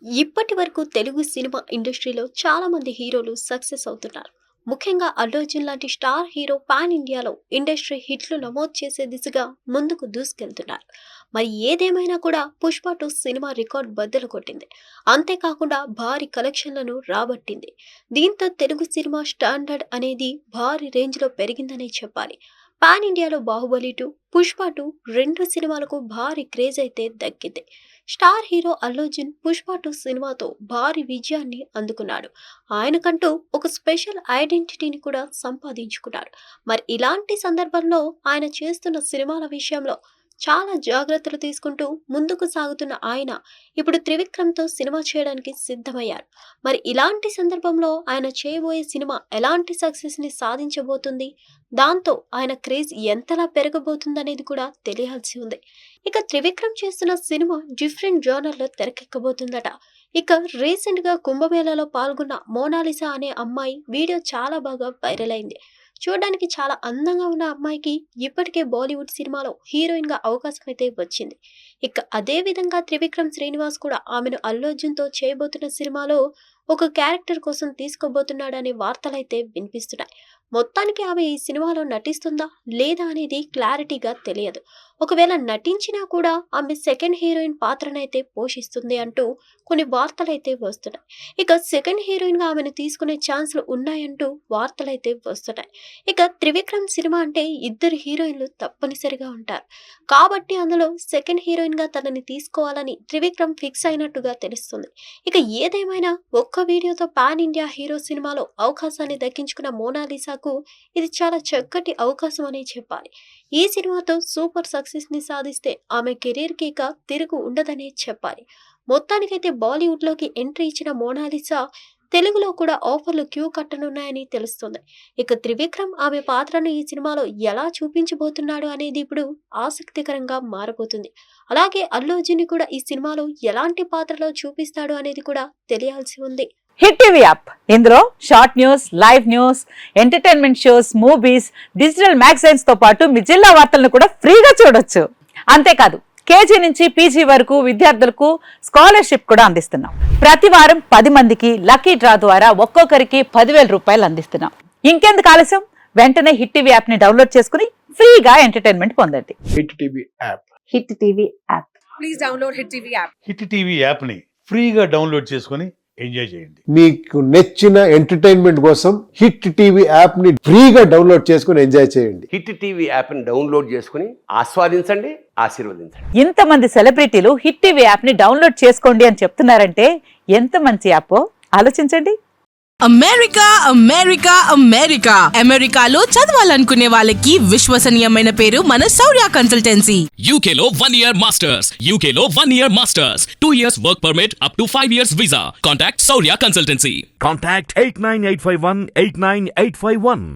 ఇప్పటి వరకు తెలుగు సినిమా ఇండస్ట్రీలో చాలా మంది హీరోలు సక్సెస్ అవుతున్నారు. ముఖ్యంగా అల్లు అర్జున్ లాంటి స్టార్ హీరో పాన్ ఇండియాలో ఇండస్ట్రీ హిట్లు నమోదు చేసే దిశగా ముందుకు దూసుకెళ్తున్నారు. మరి ఏదేమైనా కూడా పుష్ప 2 సినిమా రికార్డ్ బద్దలు కొట్టింది. అంతేకాకుండా భారీ కలెక్షన్లను రాబట్టింది. దీంతో తెలుగు సినిమా స్టాండర్డ్ అనేది భారీ రేంజ్లో పెరిగిందనే చెప్పాలి. పాన్ ఇండియాలో బాహుబలి 2, పుష్ప 2 రెండు సినిమాలకు భారీ క్రేజ్ అయితే దక్కింది. స్టార్ హీరో అల్లు అర్జున్ పుష్ప 2 సినిమాతో భారీ విజయాన్ని అందుకున్నాడు. ఆయనకంటూ ఒక స్పెషల్ ఐడెంటిటీని కూడా సంపాదించుకున్నాడు. మరి ఇలాంటి సందర్భంలో ఆయన చేస్తున్న సినిమాల విషయంలో చాలా జాగ్రత్తలు తీసుకుంటూ ముందుకు సాగుతున్న ఆయన ఇప్పుడు త్రివిక్రమ్తో సినిమా చేయడానికి సిద్ధమయ్యారు. మరి ఇలాంటి సందర్భంలో ఆయన చేయబోయే సినిమా ఎలాంటి సక్సెస్ని సాధించబోతుంది, దాంతో ఆయన క్రేజ్ ఎంతలా పెరగబోతుందనేది కూడా తెలియాల్సి ఉంది. ఇక త్రివిక్రమ్ చేస్తున్న సినిమా డిఫరెంట్ జోనర్లో తెరకెక్కబోతుందట. ఇక రీసెంట్గా కుంభమేళాలో పాల్గొన్న మోనాలిసా అనే అమ్మాయి వీడియో చాలా బాగా వైరల్ అయింది. చూడడానికి చాలా అందంగా ఉన్న అమ్మాయికి ఇప్పటికే బాలీవుడ్ సినిమాలో హీరోయిన్ గా అవకాశం అయితే వచ్చింది. ఇక అదే విధంగా త్రివిక్రమ్ శ్రీనివాస్ కూడా ఆమెను అల్లు అర్జున్ తో చేయబోతున్న సినిమాలో ఒక క్యారెక్టర్ కోసం తీసుకోబోతున్నాడనే వార్తలైతే వినిపిస్తున్నాయి. మొత్తానికి ఆమె ఈ సినిమాలో నటిస్తుందా లేదా అనేది క్లారిటీగా తెలియదు. ఒకవేళ నటించినా కూడా ఆమె సెకండ్ హీరోయిన్ పాత్రనైతే పోషిస్తుంది అంటూ కొన్ని వార్తలైతే వస్తున్నాయి. ఇక సెకండ్ హీరోయిన్ గా ఆమెను తీసుకునే ఛాన్సులు ఉన్నాయంటూ వార్తలైతే వస్తున్నాయి. ఇక త్రివిక్రమ్ సినిమా అంటే ఇద్దరు హీరోయిన్లు తప్పనిసరిగా ఉంటారు. కాబట్టి అందులో సెకండ్ హీరోయిన్ గా తనని తీసుకోవాలని త్రివిక్రమ్ ఫిక్స్ అయినట్టుగా తెలుస్తుంది. ఇక ఏదేమైనా ఒక్క వీడియోతో పాన్ ఇండియా హీరో సినిమాలో అవకాశాన్ని దక్కించుకున్న మోనాలిసాకు ఇది చాలా చక్కటి అవకాశం అనే చెప్పాలి. ఈ సినిమాతో సూపర్ సక్సెస్ ని సాధిస్తే ఆమె కెరీర్ కి ఇక తిరుగు ఉండదనే చెప్పాలి. మొత్తానికైతే బాలీవుడ్ లోకి ఎంట్రీ ఇచ్చిన మోనాలిసా తెలుగులో కూడా ఆఫర్లు క్యూ కట్టనున్నాయని తెలుస్తుంది. ఇక త్రివిక్రమ్ ఆమె పాత్రను ఈ సినిమాలో ఎలా చూపించబోతున్నాడు అనేది ఇప్పుడు ఆసక్తికరంగా మారబోతుంది. అలాగే అల్లు అర్జున్ కూడా ఈ సినిమాలో ఎలాంటి పాత్రలో చూపిస్తాడు అనేది కూడా తెలియాల్సి ఉంది. హిట్ టీవీ యాప్ ఇందులో short news, live news, entertainment shows, movies, digital magazines తో పాటు మీ జిల్లా వార్తలను కూడా ఫ్రీగా చూడొచ్చు. అంతేకాదు కేజీ నుంచి పీజీ వరకు విద్యార్థులకు స్కాలర్షిప్ కూడా అందిస్తున్నాం. ప్రతి వారం 10 మందికి లక్కీ డ్రా ద్వారా ఒక్కొక్కరికి 10,000 రూపాయలు అందిస్తున్నాం. ఇంకెందుకు ఆలస్యం, వెంటనే హిట్ టీవీ యాప్ ని డౌన్లోడ్ చేసుకుని ఫ్రీగా ఎంటర్టైన్మెంట్ పొందండి. Hit TV app. Hit TV app. Please download hit TV app. Hit TV యాప్ని ఫ్రీగా డౌన్లోడ్ చేసుకొని ఎంజాయ్ చేయండి. మీకు నచ్చిన ఎంటర్టైన్మెంట్ కోసం హిట్ టీవీ యాప్ ని ఫ్రీగా డౌన్లోడ్ చేసుకుని ఎంజాయ్ చేయండి. హిట్ టీవీ యాప్ని డౌన్లోడ్ చేసుకుని ఆస్వాదించండి, ఆశీర్వదించండి. ఇంతమంది సెలబ్రిటీలు హిట్ టీవీ యాప్ ని డౌన్లోడ్ చేసుకోండి అని చెప్తున్నారంటే ఎంత మంచి యాప్ ఆలోచించండి. అమెరికా అమెరికా అమెరికా అమెరికాలో చదవాలనుకునే వాళ్ళకి విశ్వసనీయమైన పేరు మన శౌర్య కన్సల్టెన్సీ. UK లో 1 year masters. UK లో 1 year masters. 2 years work permit up to 5 years visa. Contact Saurya Consultancy. Contact 89851 89851.